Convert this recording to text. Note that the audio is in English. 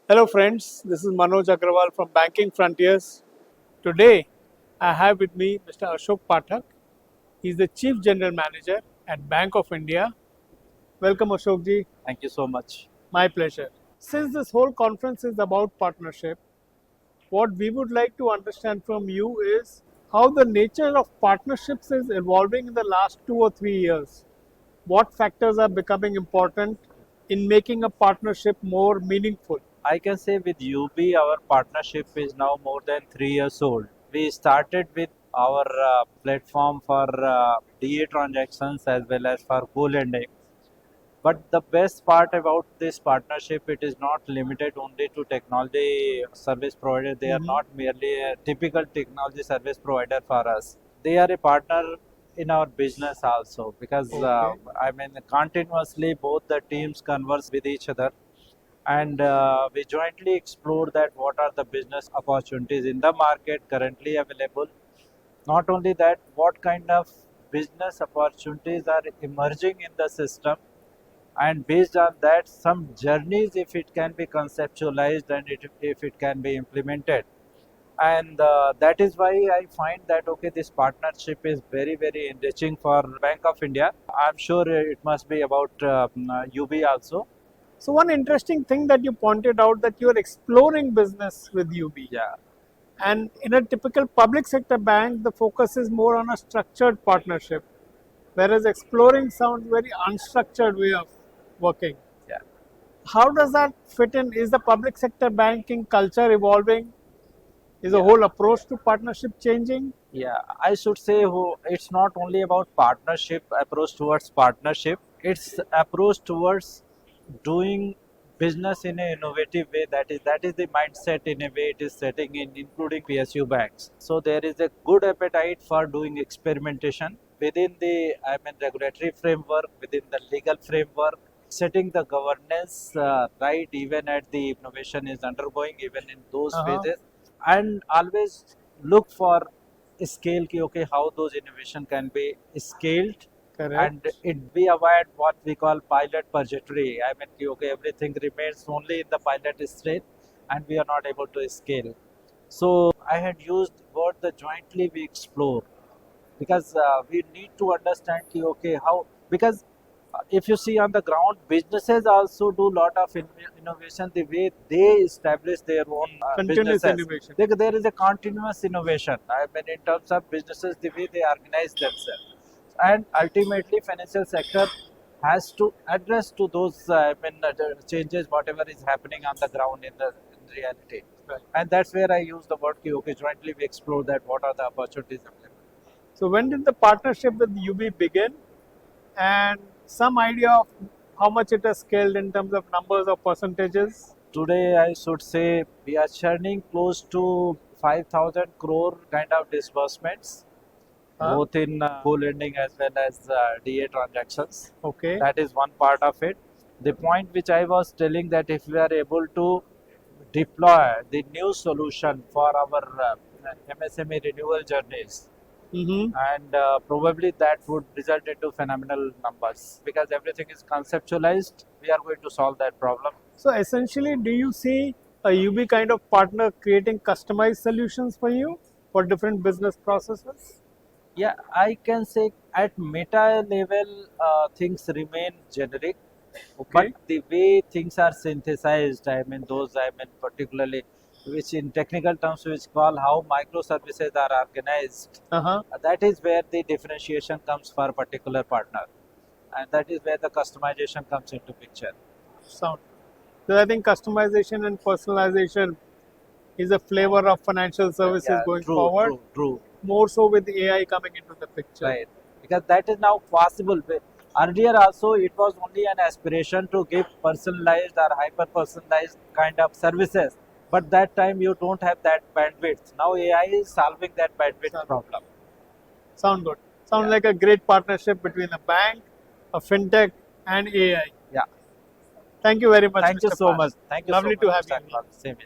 Hello friends, this is Manoj Agrawal from Banking Frontiers. Today I have with me Mr. Ashok Pathak. He is the Chief General Manager at Bank of India. Welcome Ashok ji, Thank you so much. my pleasure. Since this whole conference is about partnership, what we would like to understand from you is how the nature of partnerships is evolving in the last 2 or 3 years. What factors are becoming important in making a partnership more meaningful? I can say with Yubi, our partnership is now more than 3 years old. We started with our platform for DA transactions as well as for co-lending. But the best part about this partnership, it is not limited only to technology service provider. They are not merely a typical technology service provider for us. They are a partner in our business also because Okay. continuously both the teams converse with each other and we jointly explore that what are the business opportunities in the market currently available. Not only that, what kind of business opportunities are emerging in the system, and based on that some journeys if it can be conceptualized and if it can be implemented. And that is why I find that okay, this partnership is very enriching for Bank of India. I'm sure it must be about UB also. So one interesting thing that you pointed out that you are exploring business with UB. Yeah. And in a typical public sector bank, the focus is more on a structured partnership, whereas exploring sounds very unstructured way of working. Yeah. How does that fit in? Is the public sector banking culture evolving? Is the Yeah. whole approach to partnership changing? Yeah, I should say it's not only about partnership, approach towards partnership, it's approach towards doing business in an innovative way. That is the mindset in a way it is setting in, including PSU banks. So there is a good appetite for doing experimentation within the regulatory framework, within the legal framework, setting the governance right even at the innovation is undergoing, even in those phases, and always look for scale ki okay how those innovation can be scaled, and Correct. it be avoid what we call pilot purgatory. Ki okay, everything remains only in the pilot stage and we are not able to scale. So I had used word the jointly we explore because we need to understand ki okay how, because if you see on the ground, businesses also do lot of innovation the way they establish their own Continuous businesses. innovation. There is a continuous innovation. In terms of businesses, the way they organize themselves, and ultimately, financial sector has to address to those changes, whatever is happening on the ground in reality. Right. And that's where I use the word ki okay, jointly we explore that what are the opportunities available. So when did the partnership with UB begin? And some idea of how much it has scaled in terms of numbers or percentages? Today, I should say we are churning close to 5,000 crore kind of disbursements, Huh? both in co-lending as well as DA transactions. Okay. That is one part of it. The point which I was telling, that if we are able to deploy the new solution for our MSME renewal journeys, and probably that would result into phenomenal numbers because everything is conceptualized. We are going to solve that problem. So essentially, do you see a UB kind of partner creating customized solutions for you for different business processes? Yeah, I can say at meta level, things remain generic, but Okay. the way things are synthesized, particularly, which in technical terms, which call how microservices are organized, Uh-huh. that is where the differentiation comes for a particular partner, and that is where the customization comes into picture. Sound. So I think customization and personalization is a flavor of financial services Yeah, going true, forward, true, true. more so with AI coming into the picture. Right, because that is now possible. Earlier also it was only an aspiration to give personalized or hyper personalized kind of services, but that time you don't have that bandwidth. Now AI is solving that bandwidth problem. Sound good. Sounds Yeah. like a great partnership between a bank, a fintech, and AI. Yeah, Thank you very much, thank you Mr. so Path. much. Thank you so Lovely much, to have Mr. you here. Agrawal. Same here.